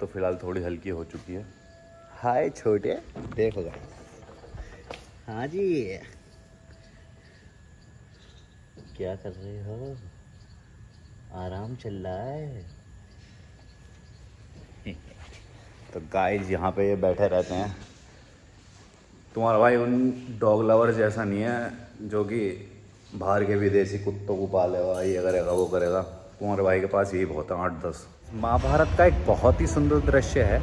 तो फिलहाल थोड़ी हल्की हो चुकी है। हाय छोटे, देखो गाइस। हाँ जी, क्या कर रहे हो? आराम चल रहा है। तो गाइस यहाँ पे ये बैठे रहते हैं। तुम्हारा भाई उन डॉग लवर जैसा नहीं है जो कि बाहर के विदेशी कुत्तों को पालेगा, ये करेगा वो करेगा। तुम्हारे भाई के पास यही बहुत है, 8-10। महाभारत का एक बहुत ही सुंदर दृश्य है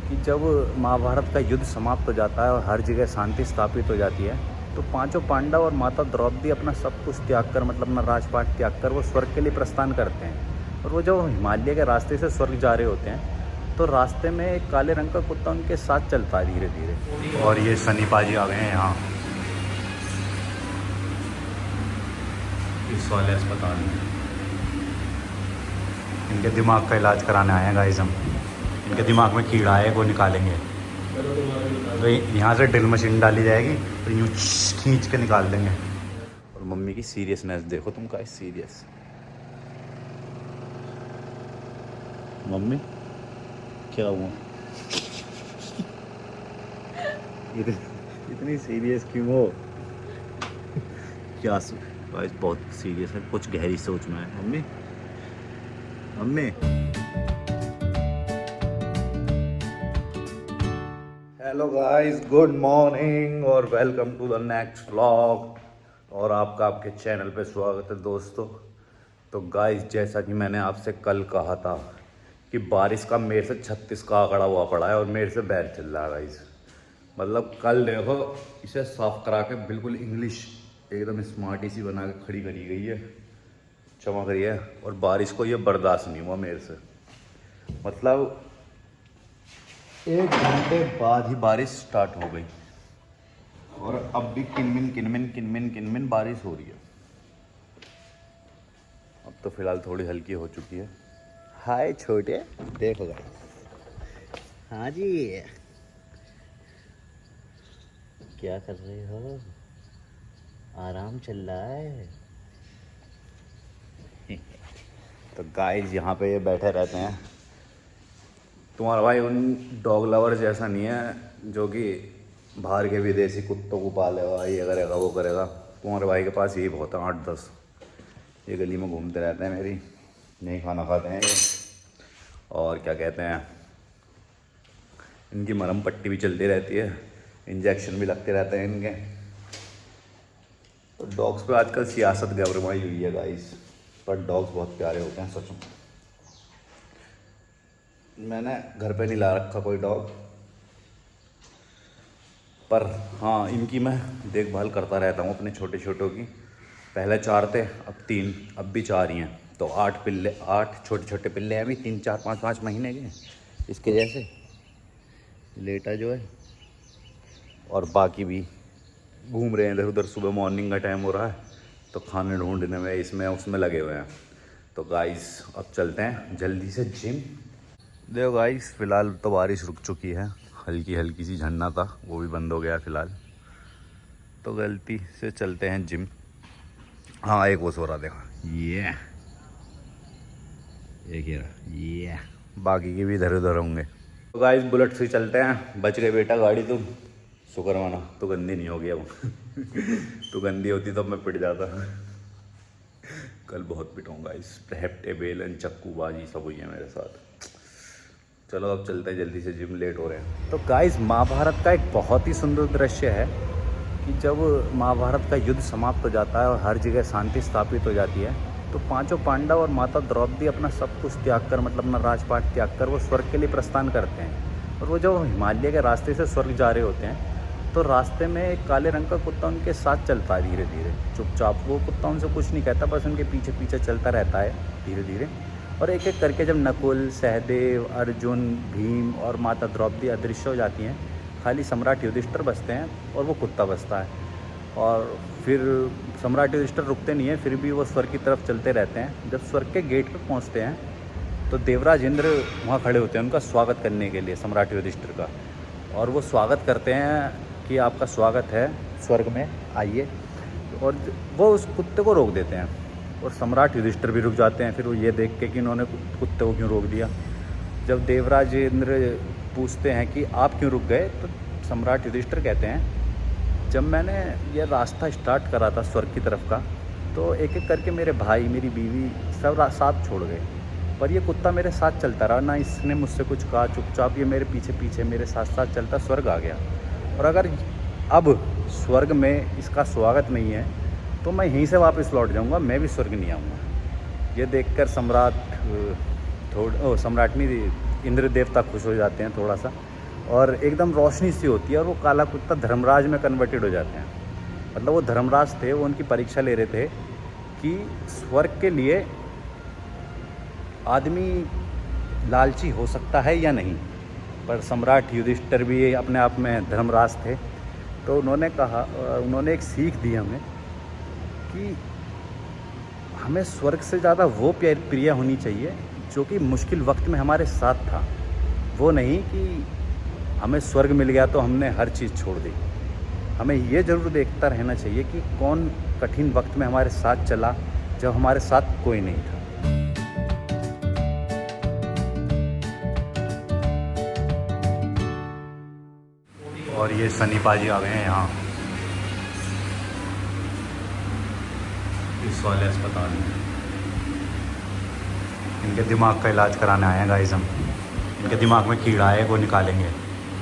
कि जब महाभारत का युद्ध समाप्त हो जाता है और हर जगह शांति स्थापित हो जाती है, तो पांचों पांडव और माता द्रौपदी अपना सब कुछ त्याग कर, मतलब अपना राजपाट त्याग कर, वो स्वर्ग के लिए प्रस्थान करते हैं। और वो जब हिमालय के रास्ते से स्वर्ग जा रहे होते हैं, तो रास्ते में एक काले रंग का कुत्ता उनके साथ चलता है धीरे धीरे। और ये सनी पाजी आ गए हैं यहाँ इस वाले अस्पताल में। इनके दिमाग का इलाज कराने आए हैं गाइस हम। इनके दिमाग में कीड़ा है, वो निकालेंगे। तो यहाँ से ड्रिल मशीन डाली जाएगी और यूँ खींच के निकाल देंगे। और मम्मी की सीरियसनेस देखो तुम, का सीरियस मम्मी, क्या हुआ? इतनी सीरियस क्यों हो? क्या गाइस बहुत सीरियस है, कुछ गहरी सोच में है mummy. Mummy, hello guys, good morning और welcome to the next vlog. और आपका आपके चैनल पे स्वागत है दोस्तों। तो गाइस जैसा कि मैंने आपसे कल कहा था कि बारिश का मेरे से 36 का आंकड़ा हुआ पड़ा है और मेरे से बैर चल रहा है गाइस। मतलब कल देखो इसे साफ करा के बिल्कुल इंग्लिश एकदम स्मार्टी सी बना के खड़ी करी गई है, चमक रही है। और बारिश को ये बर्दाश्त नहीं हुआ मेरे से। मतलब 1 घंटे बाद ही बारिश स्टार्ट हो गई और अब भी किनमिन किनमिन किनमिन किनमिन बारिश हो रही है। अब तो फिलहाल थोड़ी हल्की हो चुकी है। हाय छोटे, देखो गाइस। हाँ जी, क्या कर रहे हो? आराम चल रहा है। तो गाइस यहाँ पे ये बैठे रहते हैं। तुम्हारा भाई उन डॉग लवर जैसा नहीं है जो कि बाहर के विदेशी कुत्तों को पालेगा, ये करेगा वो करेगा। तुम्हारे भाई के पास यही बहुत है, 8-10। ये गली में घूमते रहते हैं मेरी, नहीं खाना खाते हैं ये। और क्या कहते हैं, इनकी मरहम पट्टी भी चलती रहती है, इंजेक्शन भी लगते रहते हैं इनके। तो डॉग्स पे आजकल सियासत गरमाई हुई है गाइस, पर डॉग्स बहुत प्यारे होते हैं सच में। मैंने घर पे नहीं ला रखा कोई डॉग, पर हाँ इनकी मैं देखभाल करता रहता हूँ अपने छोटे छोटों की। पहले 4 थे, अब 3, अब भी 4 ही हैं। तो 8 पिल्ले, 8 छोटे छोटे पिल्ले हैं अभी, 3, 4, 5 महीने के इसके जैसे लेटा जो है। और बाकी भी घूम रहे हैं इधर उधर। सुबह मॉर्निंग का टाइम हो रहा है तो खाने ढूंढने में इसमें उसमें लगे हुए हैं। तो गाइस अब चलते हैं जल्दी से जिम। देखो गाइस फ़िलहाल तो बारिश रुक चुकी है, हल्की हल्की सी झरना था वो भी बंद हो गया फ़िलहाल। तो गलती से चलते हैं जिम। हाँ एक वो सो रहा देखा, ये एक ये बाकी के भी इधर उधर होंगे। तो गाइस बुलेट से चलते हैं। बच गए बेटा गाड़ी, तुम शुक्र माना। तो गंदी नहीं होगी अब। तो गंदी होती तो मैं पिट जाता। कल बहुत पिटाऊंगा इस हेप्टे बेलन चक्कूबाजी सब हुई है मेरे साथ। चलो अब चलते हैं जल्दी से जिम, लेट हो रहे हैं। तो गाइस महाभारत का एक बहुत ही सुंदर दृश्य है कि जब महाभारत का युद्ध समाप्त हो जाता है और हर जगह शांति स्थापित हो जाती है, तो पांचों पांडव और माता द्रौपदी अपना सब कुछ त्याग कर, मतलब अपना राजपाट त्याग कर, वो स्वर्ग के लिए प्रस्थान करते हैं। और वो जब हिमालय के रास्ते से स्वर्ग जा रहे होते हैं, तो रास्ते में एक काले रंग का कुत्ता उनके साथ चलता है धीरे धीरे चुपचाप। वो कुत्ता उनसे कुछ नहीं कहता, बस उनके पीछे पीछे चलता रहता है धीरे धीरे। और एक एक करके जब नकुल, सहदेव, अर्जुन, भीम और माता द्रौपदी अदृश्य हो जाती हैं, खाली सम्राट युधिष्ठिर बचते हैं और वो कुत्ता बचता है। और फिर सम्राट युधिष्ठिर रुकते नहीं हैं, फिर भी वो स्वर्ग की तरफ चलते रहते हैं। जब स्वर्ग के गेट पर पहुँचते हैं तो देवराज इंद्र वहाँ खड़े होते हैं उनका स्वागत करने के लिए, सम्राट युधिष्ठिर का। और वो स्वागत करते हैं कि आपका स्वागत है स्वर्ग में, आइए। और वो उस कुत्ते को रोक देते हैं और सम्राट युधिष्ठिर भी रुक जाते हैं। फिर वो ये देख के कि इन्होंने कुत्ते को क्यों रोक दिया, जब देवराजेंद्र पूछते हैं कि आप क्यों रुक गए, तो सम्राट युधिष्ठिर कहते हैं जब मैंने ये रास्ता स्टार्ट करा था स्वर्ग की तरफ का, तो एक एक करके मेरे भाई, मेरी बीवी सब साथ छोड़ गए, पर ये कुत्ता मेरे साथ चलता रहा, ना इसने मुझसे कुछ कहा, चुपचाप ये मेरे पीछे पीछे मेरे साथ साथ चलता स्वर्ग आ गया। और अगर अब स्वर्ग में इसका स्वागत नहीं है तो मैं यहीं से वापस लौट जाऊंगा, मैं भी स्वर्ग नहीं आऊँगा। ये देखकर सम्राटनी इंद्र देवता खुश हो जाते हैं थोड़ा सा, और एकदम रोशनी सी होती है, और वो काला कुत्ता धर्मराज में कन्वर्टेड हो जाते हैं। मतलब वो धर्मराज थे, वो उनकी परीक्षा ले रहे थे कि स्वर्ग के लिए आदमी लालची हो सकता है या नहीं। पर सम्राट युधिष्ठिर भी अपने आप में धर्मराज थे, तो उन्होंने एक सीख दी हमें कि हमें स्वर्ग से ज़्यादा वो प्रिय होनी चाहिए जो कि मुश्किल वक्त में हमारे साथ था। वो नहीं कि हमें स्वर्ग मिल गया तो हमने हर चीज़ छोड़ दी। हमें ये ज़रूर देखता रहना चाहिए कि कौन कठिन वक्त में हमारे साथ चला जब हमारे साथ कोई नहीं था। और ये सनी पाजी आ गए हैं यहाँ इस वाले अस्पताल में। इनके दिमाग का इलाज कराने आए हैं गाइस हम। इनके दिमाग में कीड़ा है, वो निकालेंगे।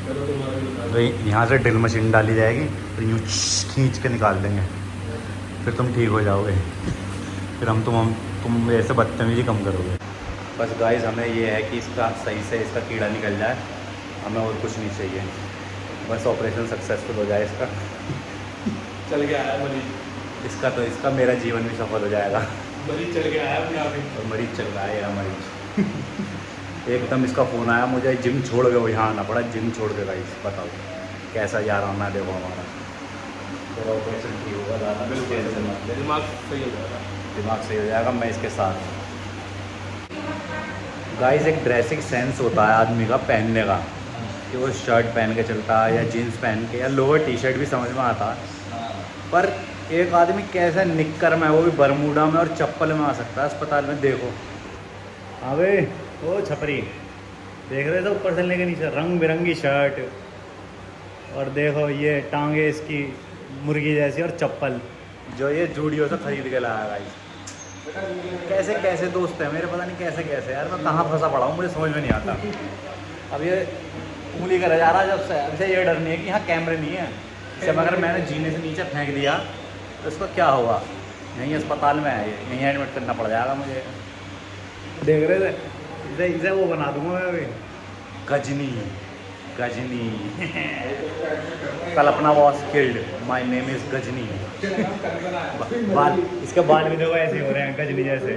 तो यहाँ से ड्रिल मशीन डाली जाएगी, तो यूँ खींच के निकाल देंगे, फिर तुम ठीक हो जाओगे। फिर तुम ऐसे बदतमीजी कम करोगे। बस गाइस हमें ये है कि इसका सही से इसका कीड़ा निकल जाए, हमें और कुछ नहीं चाहिए। बस ऑपरेशन सक्सेसफुल हो जाए इसका। चल गया है मरीज इसका मेरा जीवन भी सफल हो जाएगा। मरीज चल गया है अपने आप ही। और मरीज चल रहा है यार, मरीज एकदम इसका फ़ोन आया, मुझे जिम छोड़ के यहाँ आना पड़ा, जिम छोड़ के गाइस। बताओ कैसा जा रहा मैं, देखो हमारा पूरा ऑपरेशन ठीक होगा, ज़्यादा टेंशन मत ले, दिमाग सही हो जाएगा, दिमाग सही हो जाएगा। मैं इसके साथ गाइस, एक ड्रेसिंग सेंस होता है आदमी का पहनने का, कि वो शर्ट पहन के चलता है या जीन्स पहन के या लोअर टी शर्ट भी समझ में आता है। पर एक आदमी कैसे निक्कर में, वो भी बरमूडा में और चप्पल में आ सकता है अस्पताल में। देखो अबे वो छपरी देख रहे थे ऊपर से लेके नीचे, रंग बिरंगी शर्ट, और देखो ये टांगे इसकी मुर्गी जैसी, और चप्पल जो ये जूडियो से खरीद के लाया गाइस। कैसे कैसे दोस्त है मेरे, पता नहीं कैसे कैसे यार, मैं कहाँ फंसा पड़ा हूँ, मुझे समझ में नहीं आता। अब ये उंगली करा जा रहा जब से, अभी ये डर नहीं है कि यहाँ कैमरे नहीं है। जब अगर मैंने जीने से नीचे फेंक दिया तो इसको क्या होगा, यहीं अस्पताल में है, यहीं एडमिट करना पड़ जाएगा मुझे। देख रहे थे इसे वो बना दूंगा मैं अभी, Ghajini Kalpana was killed, my name is Ghajini. बाल, इसके बाल भी देखो ऐसे हो रहे हैं गजनी जैसे,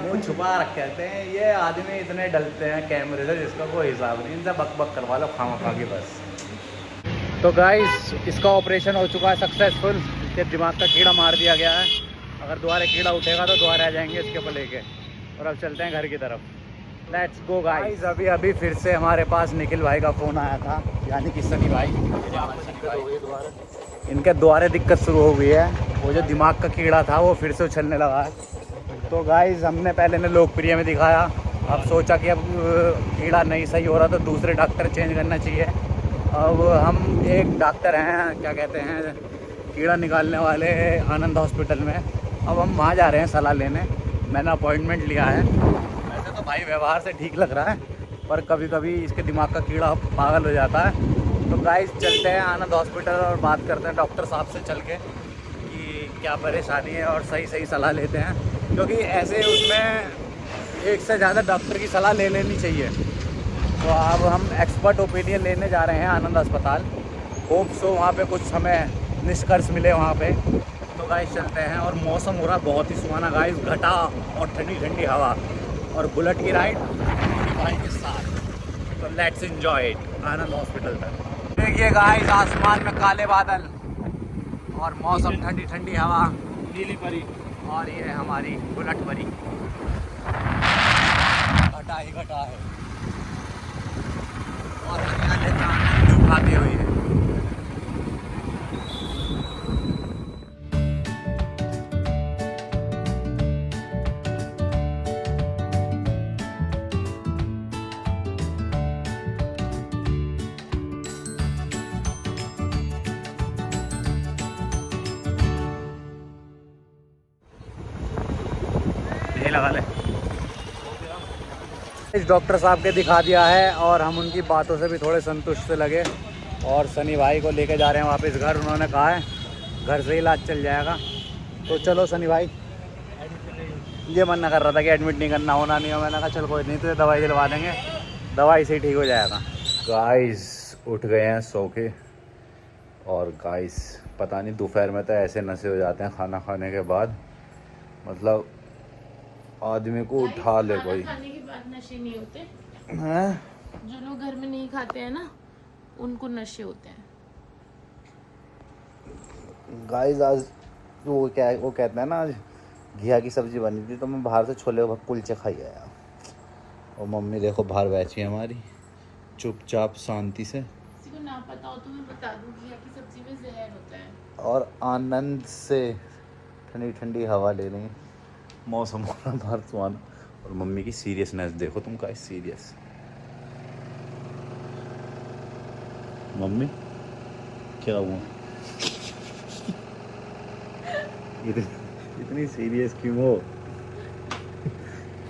मुँह छुपा रख कहते हैं। ये आदमी इतने डलते हैं कैमरे से जिसका कोई हिसाब नहीं, इनसे बक बक करवा लो खामा के बस। तो गाइस इसका ऑपरेशन हो चुका है सक्सेसफुल, इसके दिमाग का कीड़ा मार दिया गया है। अगर दोबारा कीड़ा उठेगा तो दोबारा आ जाएंगे इसके ऊपर लेके, और अब चलते हैं घर की तरफ। Let's go guys. अभी फिर से हमारे पास निखिल भाई का फ़ोन आया था, यानी कि सनी भाई। इनके द्वारे दिक्कत शुरू हो गई है, वो जो दिमाग का कीड़ा था वो फिर से उछलने लगा है। तो गाइस हमने पहले ने लोकप्रिय में दिखाया, अब सोचा कि अब कीड़ा नहीं सही हो रहा तो दूसरे डॉक्टर चेंज करना चाहिए। अब हम एक डॉक्टर हैं, क्या कहते हैं, कीड़ा निकालने वाले आनंद हॉस्पिटल में। अब हम वहाँ जा रहे हैं सलाह लेने, मैंने अपॉइंटमेंट लिया है। वैसे तो भाई व्यवहार से ठीक लग रहा है, पर कभी कभी इसके दिमाग का कीड़ा पागल हो जाता है। तो गाइस चलते हैं आनंद हॉस्पिटल और बात करते हैं डॉक्टर साहब से चल के कि क्या परेशानी है, और सही सलाह लेते हैं, क्योंकि ऐसे उसमें एक से ज़्यादा डॉक्टर की सलाह ले लेनी चाहिए। तो अब हम एक्सपर्ट ओपिनियन लेने जा रहे हैं आनंद अस्पताल। होप सो वहाँ पे कुछ हमें निष्कर्ष मिले वहाँ पे। तो गाइस चलते हैं, और मौसम हो रहा बहुत ही सुहाना गाइस, घटा और ठंडी ठंडी हवा, और बुलेट की राइड भाई के साथ। तो let's enjoy it Anand hospital तक। देखिए गाइस आसमान में काले बादल और मौसम ठंडी ठंडी हवा, नीली परी, और ये है हमारी बुलेट परी। घटा ही घटा है और हरियाणा का आनंद उठाते हुए है। लगा ले। इस डॉक्टर साहब के दिखा दिया है और हम उनकी बातों से भी थोड़े संतुष्ट लगे और सनी भाई को लेके जा रहे हैं वापस घर। उन्होंने कहा है घर से इलाज चल जाएगा। तो चलो सनी भाई, ये मना कर रहा था कि एडमिट नहीं करना, होना नहीं हो। मैंने कहा चल कोई नहीं, तुझे दवाई दिलवा देंगे, दवाई से ही ठीक हो जाएगा। गाइस उठ गए हैं सो के और गाइस पता नहीं दोपहर में तो ऐसे नशे हो जाते हैं खाना खाने के बाद, मतलब आदमी को उठा ले कोई। खाने के बाद नशे नहीं होते हैं? जो लोग घर में नहीं खाते हैं ना, उनको नशे होते हैं। गाइस आज वो कहते हैं ना, आज घिया की सब्जी बनी थी तो मैं बाहर से छोले कुलचे खाई आया। और मम्मी देखो बाहर बैठी है हमारी चुपचाप शांति से, किसी को ना पता हो तो मैं बता दूं कि आपकी सब्जी में जहर होता है। और आनंद से ठंडी ठंडी हवा ले रही है। मौसम हो रहा बाहर सुहाना। और मम्मी की सीरियसनेस देखो तुम, का सीरियस मम्मी क्या हुआ? इतनी सीरियस क्यों हो?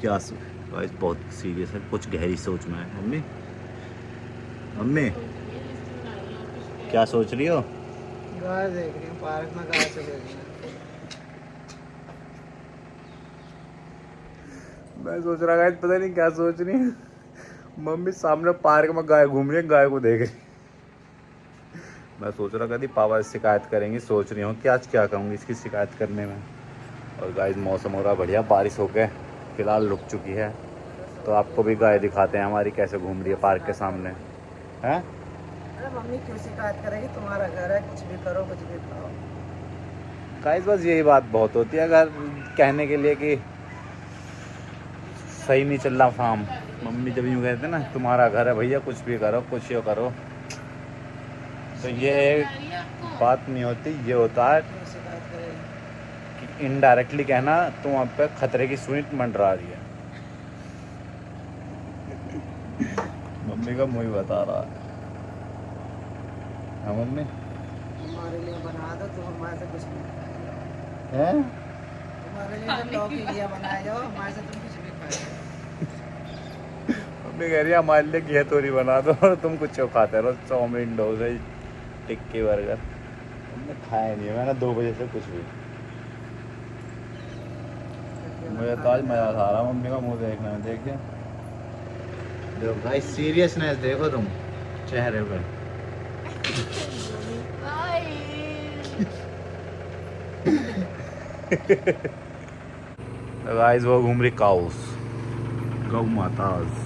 क्या गाइस बहुत सीरियस है, कुछ गहरी सोच में है मम्मी। मम्मी क्या सोच रही हो? गाय देख रही हूँ, पार्क में गाय चले गई। मैं सोच रहा गाइस पता नहीं क्या सोच रही है। मम्मी सामने पार्क में गाय घूम रही है, गाय को देख रही। मैं सोच रहा कभी पापा से शिकायत करेंगी, सोच रही हूँ कि आज क्या करूँगी इसकी शिकायत करने में। और गाइस मौसम हो रहा बढ़िया, बारिश हो के फिलहाल रुक चुकी है। तो आपको भी गाय दिखाते हैं हमारी कैसे घूम रही है पार्क के सामने। हैं? अरे मम्मी क्यों शिकायत करेगी, तुम्हारा घर है, कुछ भी करो कुछ भी खाओ। गाइस बस यही बात बहुत होती है अगर कहने के लिए कि सही नहीं चल रहा फार्म। मम्मी जब यूँ कहते हैं ना तुम्हारा घर है भैया, कुछ भी करो कुछ ही करो, तो ये बात नहीं होती। ये होता है क्यों शिकायत करेगी? कि इनडायरेक्टली कहना तुम अब पे खतरे की सुई मंडरा रही है। मम्मी का मुँह ही बता रहा है। हाँ मम्मी तुम्हारे लिए बना दो, तुम हमारे से कुछ भी खाओ। हैं? तुम्हारे लिए तो लौकी घिया बनाया जाओ, हमारे से तुम कुछ भी खाओ। मम्मी कह रही है हमारे लिए घिया तोरी बना दो और तुम कुछ खाते रहो, चाउमीन डोसा टिक्की बर्गर। हमने खाया नहीं है, मैंने 2 बजे से कुछ भी। मुझे तो आज मजा आ रहा मम्मी का मुंह देखने में। देखिए देखो भाई सीरियसनेस देखो तुम चेहरे पे। गाइस वो घूम रही काउस, गौ माताज।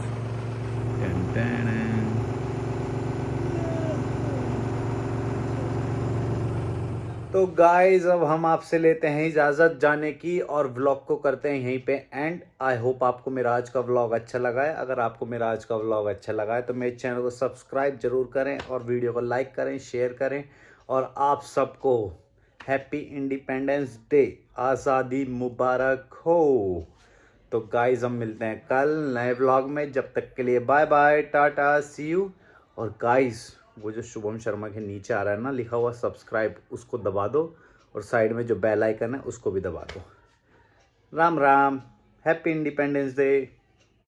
तो गाइस अब हम आपसे लेते हैं इजाज़त जाने की और व्लॉग को करते हैं यहीं पे एंड। आई होप आपको मेरा आज का व्लॉग अच्छा लगा है। अगर आपको मेरा आज का व्लॉग अच्छा लगा है तो मेरे चैनल को सब्सक्राइब जरूर करें और वीडियो को लाइक करें, शेयर करें। और आप सबको हैप्पी इंडिपेंडेंस डे, आज़ादी मुबारक हो। तो गाइस हम मिलते हैं कल नए व्लॉग में, जब तक के लिए bye bye, tata, see you. और गाइस वो जो शुभम शर्मा के नीचे आ रहा है ना लिखा हुआ सब्सक्राइब, उसको दबा दो और साइड में जो बेल आइकन है उसको भी दबा दो। Ram Ram, happy independence day.